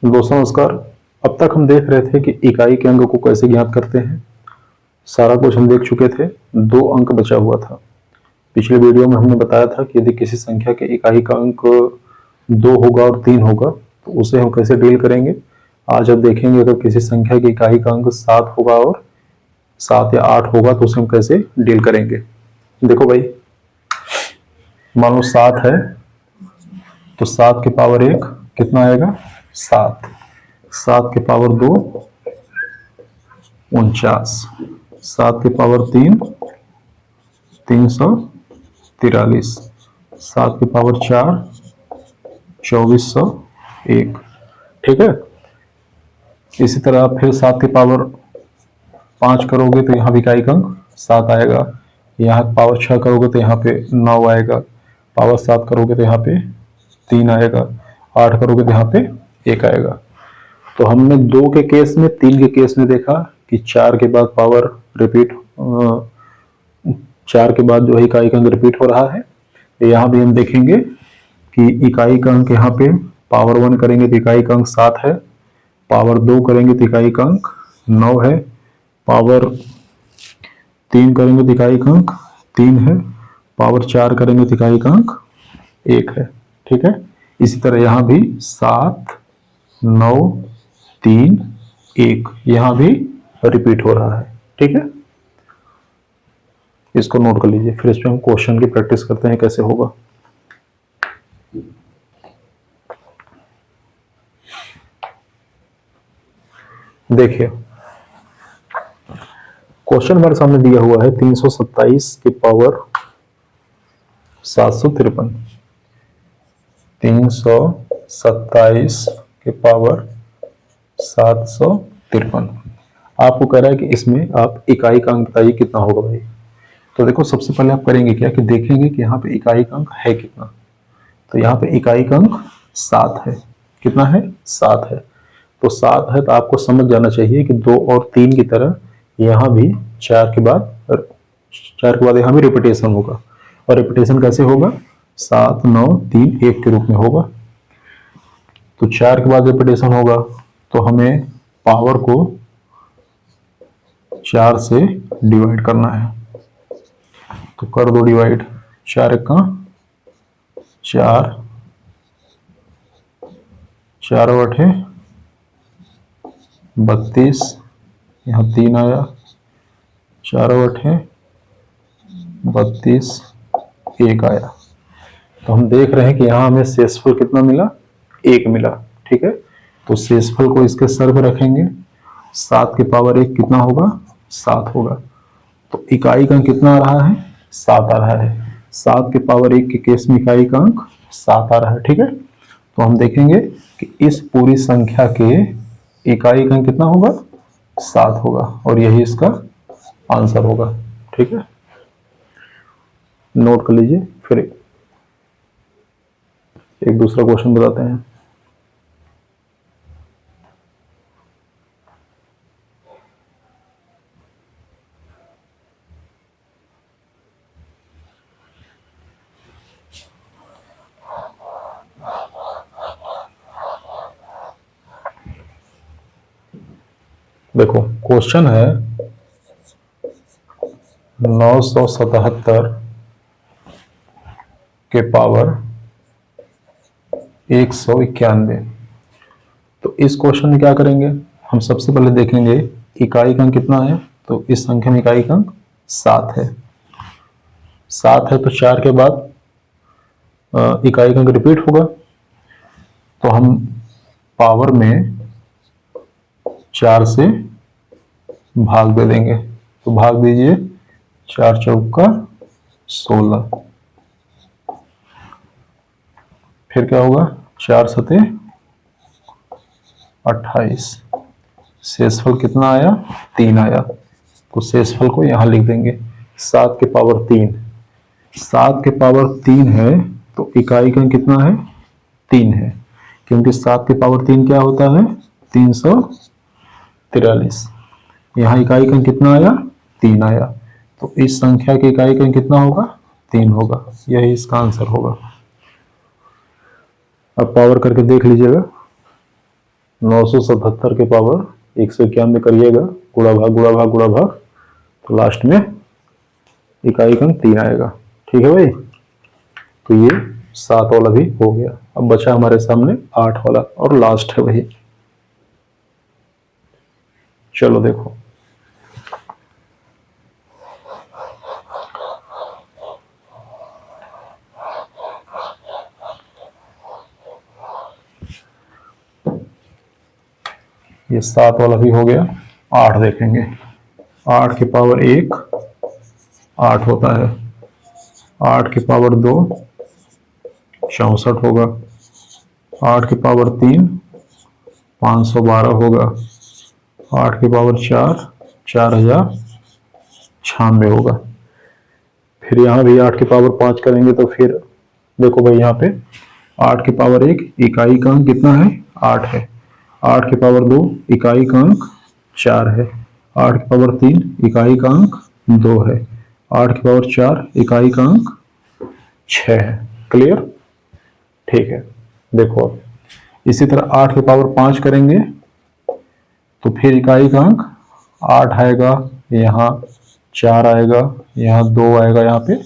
दोस्तों नमस्कार। अब तक हम देख रहे थे कि इकाई के अंक को कैसे ज्ञात करते हैं। सारा कुछ हम देख चुके थे। 2 अंक बचा हुआ था। पिछले वीडियो में हमने बताया था कि यदि किसी संख्या के इकाई का अंक 2 होगा और 3 होगा तो उसे हम कैसे डील करेंगे। आज अब देखेंगे अगर किसी संख्या की इकाई का अंक 7 होगा और 7 या 8 होगा तो उसे हम कैसे डील करेंगे। देखो भाई, मान लो 7 है तो 7 के पावर 1 कितना आएगा 7। 7 के पावर 2 49। 7 के पावर 3 343। 7 के पावर 4 2401। ठीक है। इसी तरह आप फिर 7 के पावर 5 करोगे तो यहाँ भी इकाई का अंक 7 आएगा। यहाँ पावर 6 करोगे तो यहाँ पे 9 आएगा। पावर 7 करोगे तो यहाँ पे 3 आएगा। 8 करोगे तो यहाँ पे 1 आएगा। तो हमने 2 के केस में 3 के केस में देखा कि 4 के बाद पावर रिपीट 4 के बाद जो है इकाई का अंक रिपीट हो रहा है। यहाँ भी हम देखेंगे कि इकाई का अंक यहाँ पे पावर 1 करेंगे तो इकाई का अंक 7 है। पावर 2 करेंगे तो इकाई का अंक 9 है। पावर 3 करेंगे तो इकाई का अंक 3 है। पावर 4 करेंगे तो इकाई का अंक 1 है। ठीक है। इसी तरह यहाँ भी 7 9 3 1 यहाँ भी रिपीट हो रहा है। ठीक है। इसको नोट कर लीजिए। फिर इस पे हम क्वेश्चन की प्रैक्टिस करते हैं कैसे होगा। देखिए, क्वेश्चन हमारे सामने दिया हुआ है 327 के पावर 753। 327 के पावर 753। आपको कह रहा है कि इसमें आप इकाई का अंक बताइए कितना होगा भाई। तो देखो, सबसे पहले आप करेंगे क्या कि देखेंगे कि यहाँ पे इकाई का अंक है कितना। तो यहाँ पे इकाई का अंक 7 है। कितना है 7 है। तो 7 है तो आपको समझ जाना चाहिए कि 2 और 3 की तरह यहाँ भी 4 के बाद यहाँ भी रिपीटेशन होगा। और रिपीटेशन कैसे होगा 7 9 3 1 के रूप में होगा। तो 4 के बाद रिपीटेशन होगा तो हमें पावर को 4 से डिवाइड करना है। तो कर दो डिवाइड। 4 1 का 4, 4 8 है 32। यहाँ 3 आया। 4 8 है 32 1 आया। तो हम देख रहे हैं कि यहाँ हमें शेषफल कितना मिला 1 मिला। ठीक है। तो शेषफल को इसके सर पे रखेंगे। 7 के पावर 1 कितना होगा 7 होगा। तो इकाई का अंक कितना आ रहा है 7 आ रहा है। 7 के पावर 1 के केस में इकाई का अंक 7 आ रहा है। ठीक है। तो हम देखेंगे कि इस पूरी संख्या के इकाई का अंक कितना होगा 7 होगा और यही इसका आंसर होगा। ठीक है। नोट कर लीजिए। फिर एक दूसरा क्वेश्चन बताते हैं। देखो, क्वेश्चन है 977 के पावर 191। तो इस क्वेश्चन में क्या करेंगे, हम सबसे पहले देखेंगे इकाई का अंक कितना है। तो इस संख्या में इकाई का अंक 7 है। 7 है तो 4 के बाद इकाई का अंक रिपीट होगा। तो हम पावर में 4 से भाग दे देंगे। तो भाग दीजिए। 4 चौका 16। फिर क्या होगा 4 सते 28। शेषफल कितना आया 3 आया। तो शेषफल को यहां लिख देंगे। 7 के पावर 3। 7 के पावर 3 है तो इकाई का कितना है 3 है। क्योंकि 7 के पावर 3 क्या होता है 343। यहाँ इकाई का कितना आया 3 आया। तो इस संख्या की इकाई का कितना होगा 3 होगा। यही इसका आंसर होगा। अब पावर करके देख लीजिएगा। 977 के पावर 191 करिएगा, गुणा भाग गुणा भाग गुणा भाग, तो लास्ट में इकाई अंक 3 आएगा। ठीक है भाई, तो ये 7 वाला भी हो गया। अब बचा हमारे सामने 8 वाला और लास्ट है वही। चलो देखो, ये 7 वाला भी हो गया। 8 देखेंगे, 8 के पावर 1 8 होता है, 8 के पावर 2 64 होगा, 8 के पावर 3 512 होगा, 8 के पावर 4 4096 होगा। फिर यहाँ भी 8 के पावर 5 करेंगे तो फिर देखो भाई, यहाँ पे 8 के पावर 1 इकाई का अंक कितना है? 8 है। 8 के पावर 2 इकाई का अंक 4 है। 8 के पावर 3 इकाई का अंक 2 है। 8 के पावर 4 इकाई का अंक 6 है। क्लियर? ठीक है। देखो अब इसी तरह 8 के पावर 5 करेंगे तो फिर इकाई का अंक 8 आएगा, यहाँ 4 आएगा, यहाँ 2 आएगा, यहाँ पे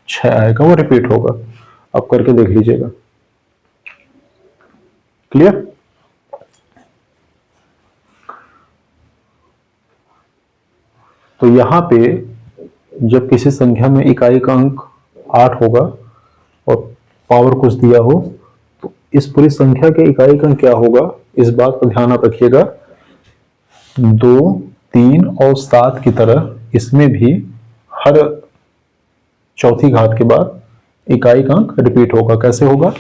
6 आएगा, वो रिपीट होगा। अब करके देख लीजिएगा। क्लियर? तो यहाँ पे जब किसी संख्या में इकाई का अंक 8 होगा और पावर कुछ दिया हो तो इस पूरी संख्या के इकाई का अंक क्या होगा, इस बात पर ध्यान आप रखिएगा। 2, 3 और 7 की तरह इसमें भी हर चौथी घात के बाद इकाई का अंक रिपीट होगा। कैसे होगा?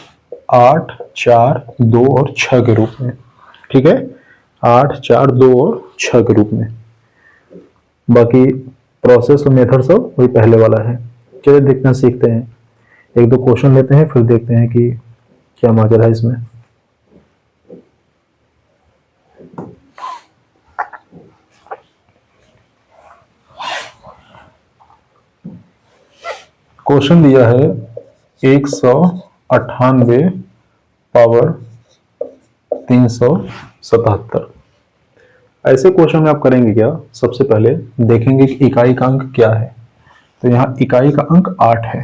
8, 4, 2 और 6 के रूप में। ठीक है, 8, 4, 2 और 6 के रूप में। बाकी प्रोसेस और मेथड सब वही पहले वाला है। चलिए देखना सीखते हैं, एक दो क्वेश्चन लेते हैं, फिर देखते हैं कि क्या माजरा है इसमें। क्वेश्चन दिया है 198 पावर 377। ऐसे क्वेश्चन में आप करेंगे क्या? सबसे पहले देखेंगे कि इकाई का अंक क्या है। तो यहाँ इकाई का अंक 8 है।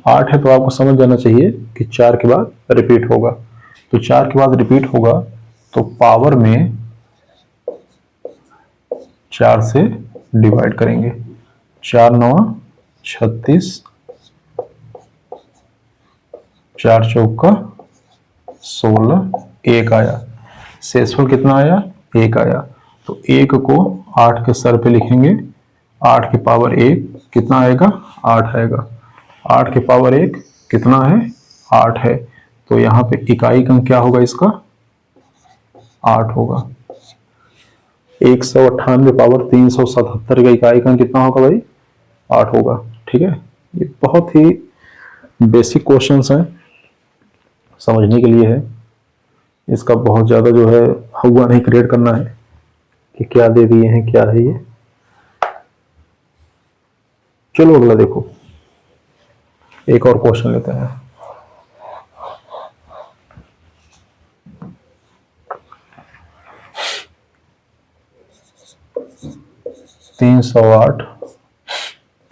8 है तो आपको समझ जाना चाहिए कि 4 के बाद रिपीट होगा। तो 4 के बाद रिपीट होगा तो पावर में 4 से डिवाइड करेंगे। 4 9 36, 4 चौका 16, 1 आया। शेषफल कितना आया? 1 आया। तो 1 को 8 के सर पे लिखेंगे। 8 के पावर 1 कितना आएगा? 8 आएगा। 8 के पावर 1 कितना है? 8 है। तो यहाँ पे इकाई का क्या होगा? इसका 8 होगा। 198 पावर 377 का इकाई का कितना होगा भाई? 8 होगा। ठीक है, ये बहुत ही बेसिक क्वेश्चंस हैं, समझने के लिए है। इसका बहुत ज़्यादा जो है हुआ नहीं क्रिएट करना है कि क्या दे दिए हैं, क्या है ये। चलो अगला देखो, एक और क्वेश्चन लेते हैं। तीन 308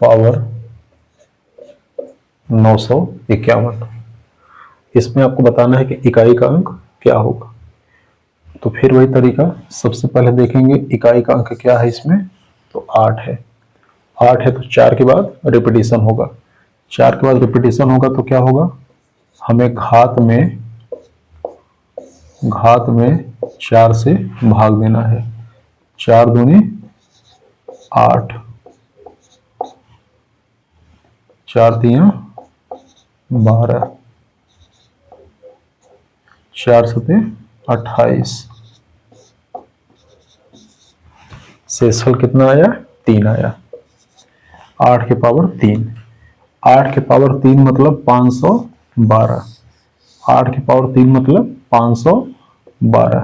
पावर 951। इसमें आपको बताना है कि इकाई का अंक क्या होगा। तो फिर वही तरीका, सबसे पहले देखेंगे इकाई का अंक क्या है इसमें। तो 8 है। 8 है तो 4 के बाद रिपीटिशन होगा। 4 के बाद रिपीटिशन होगा तो क्या होगा? हमें घात में 4 से भाग देना है। 4 दूनी 8, 4 तिया 12, 4 सते 28। शेषफल कितना आया? 3 आया। 8 के पावर 3, 8 के पावर 3 मतलब 512। 8 के पावर 3 मतलब 512।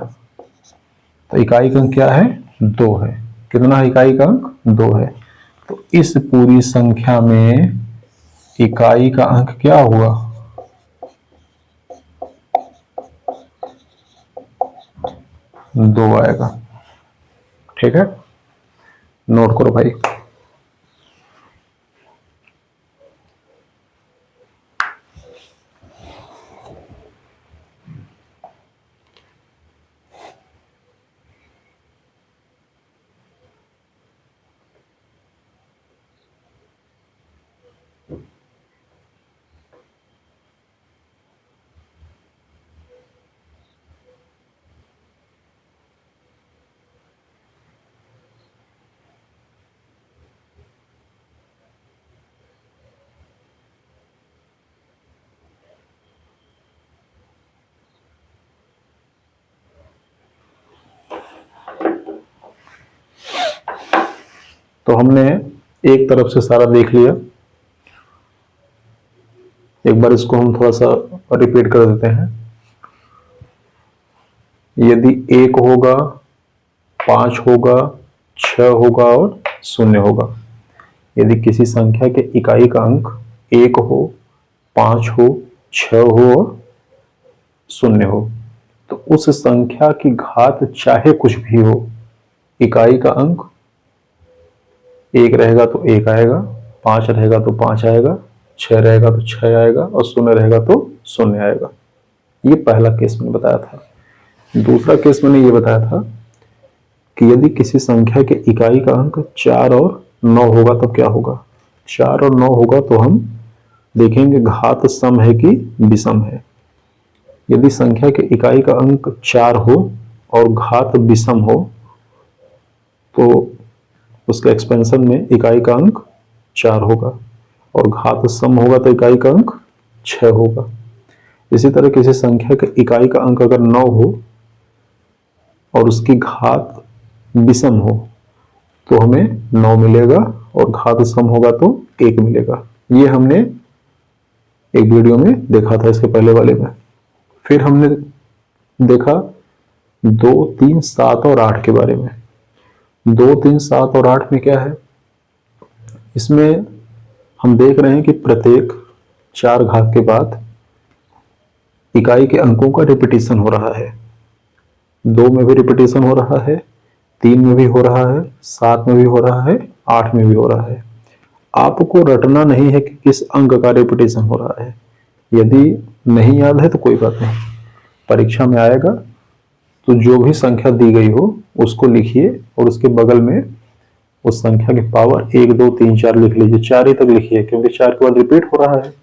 तो इकाई का अंक क्या है? 2 है। कितना है इकाई का अंक? 2 है। तो इस पूरी संख्या में इकाई का अंक क्या हुआ? 2 आएगा। ठीक है, नोट करो भाई। तो हमने एक तरफ से सारा देख लिया। एक बार इसको हम थोड़ा सा रिपीट कर देते हैं। यदि 1 होगा, 5 होगा, 6 होगा और 0 होगा। यदि किसी संख्या के इकाई का अंक 1 हो, 5 हो, 6 हो और 0 हो, तो उस संख्या की घात चाहे कुछ भी हो, इकाई का अंक 1 रहेगा तो 1 आएगा, 5 रहेगा तो 5 आएगा, 6 रहेगा तो 6 आएगा और 0 रहेगा तो 0 आएगा। ये पहला केस मैंने बताया था। दूसरा केस मैंने ये बताया था कि यदि किसी संख्या के इकाई का अंक 4 और 9 होगा तो क्या होगा। 4 और 9 होगा तो हम देखेंगे घात सम है कि विषम है। यदि संख्या के इकाई का अंक 4 हो और घात विषम हो तो उसके एक्सपेंशन में इकाई का अंक 4 होगा और घात सम होगा तो इकाई का अंक 6 होगा। इसी तरह किसी संख्या के इकाई का अंक अगर 9 हो और उसकी घात विषम हो तो हमें 9 मिलेगा और घात सम होगा तो 1 मिलेगा। ये हमने एक वीडियो में देखा था, इसके पहले वाले में। फिर हमने देखा 2, 3, 7 और 8 के बारे में। 2, 3, 7 और 8 में क्या है, इसमें हम देख रहे हैं कि प्रत्येक 4 घात के बाद इकाई के अंकों का रिपीटिशन हो रहा है। 2 में भी रिपीटिशन हो रहा है, 3 में भी हो रहा है, 7 में भी हो रहा है, 8 में भी हो रहा है। आपको रटना नहीं है कि किस अंक का रिपीटिशन हो रहा है। यदि नहीं याद है तो कोई बात नहीं, परीक्षा में आएगा तो जो भी संख्या दी गई हो उसको लिखिए और उसके बगल में उस संख्या की पावर 1, 2, 3, 4 लिख लीजिए। 4 ही तक लिखिए क्योंकि 4 के बाद रिपीट हो रहा है,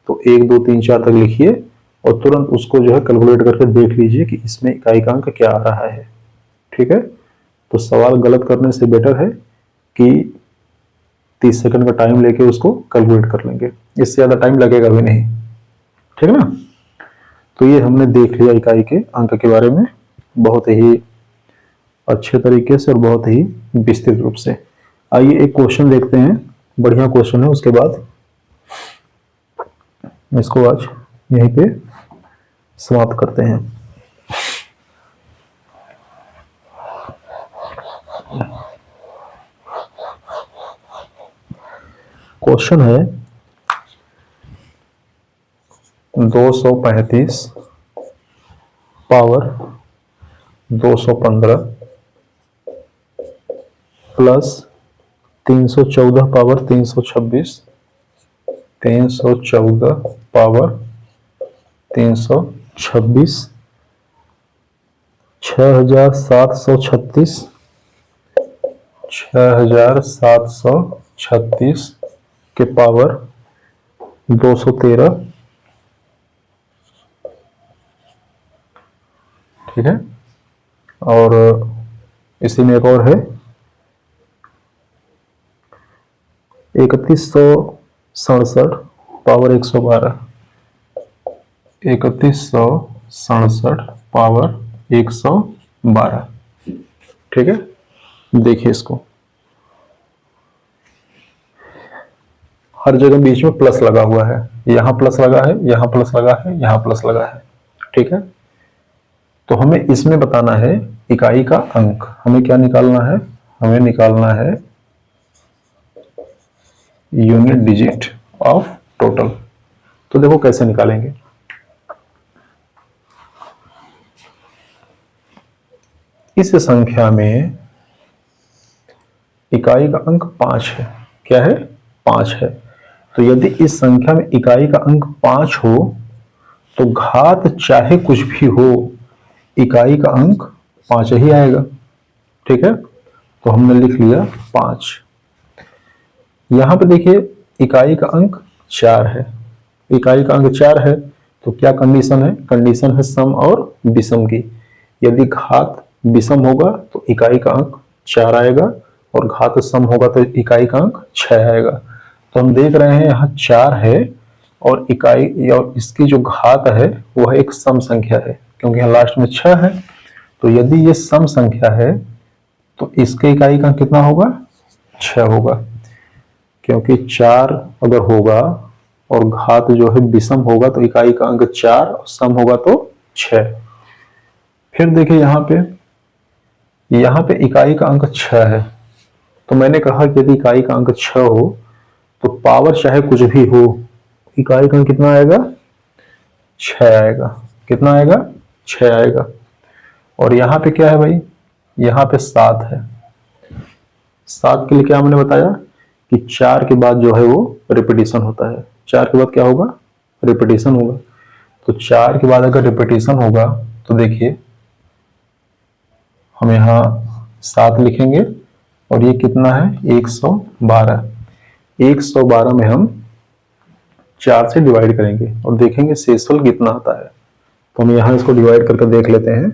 तो 1, 2, 3, 4 तक लिखिए और तुरंत उसको जो है कैलकुलेट करके देख लीजिए कि इसमें इकाई का अंक क्या आ रहा है। ठीक है, तो सवाल गलत करने से बेटर है कि 30 सेकंड का टाइम लेके उसको कैलकुलेट कर लेंगे, इससे ज्यादा टाइम लगेगा भी नहीं। ठीक है ना। तो ये हमने देख लिया इकाई के अंक के बारे में बहुत ही अच्छे तरीके से और बहुत ही विस्तृत रूप से। आइए एक क्वेश्चन देखते हैं, बढ़िया क्वेश्चन है, उसके बाद इसको आज यहीं पे समाप्त करते हैं। क्वेश्चन है 235 पावर 215 प्लस 314 पावर 326, 314 पावर 326, 6736, 6736 के पावर 213। ठीक है, और इसी में एक और है 3167 पावर 112, 3167 पावर 112। ठीक है, देखिए इसको हर जगह बीच में प्लस लगा हुआ है, यहां प्लस लगा है, यहां प्लस लगा है, यहां प्लस लगा है। ठीक है, तो हमें इसमें बताना है इकाई का अंक। हमें क्या निकालना है, हमें निकालना है यूनिट डिजिट ऑफ टोटल। तो देखो कैसे निकालेंगे। इस संख्या में इकाई का अंक 5 है। क्या है? 5 है। तो यदि इस संख्या में इकाई का अंक 5 हो तो घात चाहे कुछ भी हो, इकाई का अंक 5 ही आएगा। ठीक है, तो हमने लिख लिया 5। यहां पे देखिए इकाई का अंक 4 है। इकाई का अंक 4 है तो क्या कंडीशन है? कंडीशन है सम और विषम की। यदि घात विषम होगा तो इकाई का अंक 4 आएगा और घात सम होगा तो इकाई का अंक 6 आएगा। तो हम देख रहे हैं यहाँ 4 है और इकाई और इसकी जो घात है वह एक सम संख्या है, क्योंकि यहाँ लास्ट में 6 है। तो यदि ये सम संख्या है तो इसके इकाई का कितना होगा? 6 होगा, क्योंकि 4 अगर होगा और घात जो है विषम होगा तो इकाई का अंक 4 और सम होगा तो 6। फिर देखिए यहाँ पे इकाई का अंक 6 है। तो मैंने कहा कि यदि इकाई का अंक 6 हो तो पावर चाहे कुछ भी हो, इकाई का अंक कितना आएगा? 6 आएगा। कितना आएगा? 6 आएगा। और यहाँ पे क्या है भाई? यहाँ पे 7 है। 7 के लिए क्या हमने बताया कि 4 के बाद जो है वो रिपीटिशन होता है। 4 के बाद क्या होगा? रिपीटिशन होगा। तो 4 के बाद अगर रिपीटिशन होगा तो देखिए हम यहाँ 7 लिखेंगे और ये कितना है? 112। 112 में हम 4 से डिवाइड करेंगे और देखेंगे शेषफल कितना आता है। तो हम यहाँ इसको डिवाइड करके देख लेते हैं।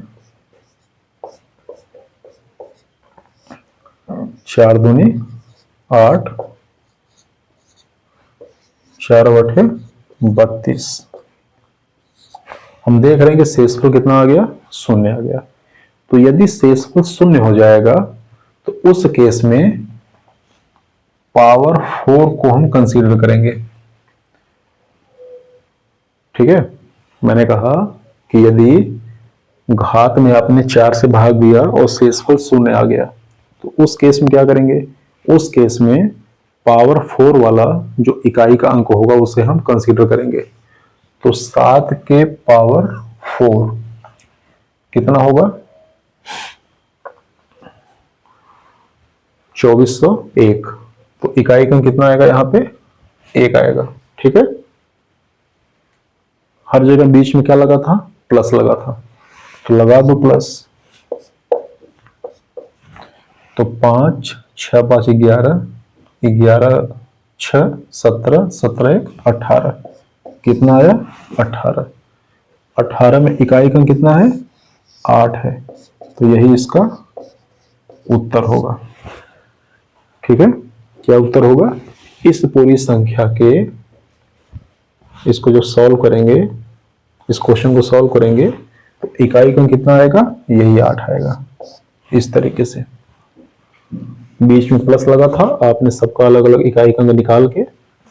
4 दूनी 8, 4 बटे 32। हम देख रहे हैं कि शेषफल कितना आ गया? 0 आ गया। तो यदि शेषफल 0 हो जाएगा तो उस केस में पावर 4 को हम कंसीडर करेंगे। ठीक है, मैंने कहा कि यदि घात में आपने 4 से भाग दिया और शेषफल 0 आ गया तो उस केस में क्या करेंगे? उस केस में पावर 4 वाला जो इकाई का अंक होगा उसे हम कंसीडर करेंगे। तो 7 के पावर 4 कितना होगा? 2401। तो इकाई का अंक कितना आएगा? यहाँ पे 1 आएगा। ठीक है, हर जगह बीच में क्या लगा था? प्लस लगा था, तो लगा दो प्लस। तो 5 6 5 11, 11 6 17, 17 1 18। कितना आया? 18। 18 में इकाई का कितना है? 8 है। तो यही इसका उत्तर होगा। ठीक है, क्या उत्तर होगा? इस पूरी संख्या के, इसको जो सॉल्व करेंगे, इस क्वेश्चन को सॉल्व करेंगे तो इकाई का कितना आएगा? यही 8 आएगा। इस तरीके से बीच में प्लस लगा था, आपने सबका अलग अलग इकाई का अंक निकाल के,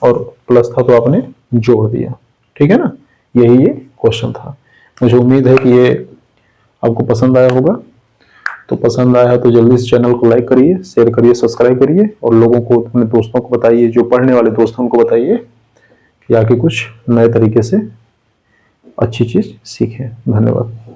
और प्लस था तो आपने जोड़ दिया। ठीक है ना, यही ये क्वेश्चन था। मुझे उम्मीद है कि ये आपको पसंद आया होगा। तो पसंद आया है तो जल्दी से चैनल को लाइक करिए, शेयर करिए, सब्सक्राइब करिए और लोगों को, अपने दोस्तों को बताइए, जो पढ़ने वाले दोस्तों को बताइए कि आगे कुछ नए तरीके से अच्छी चीज सीखें। धन्यवाद।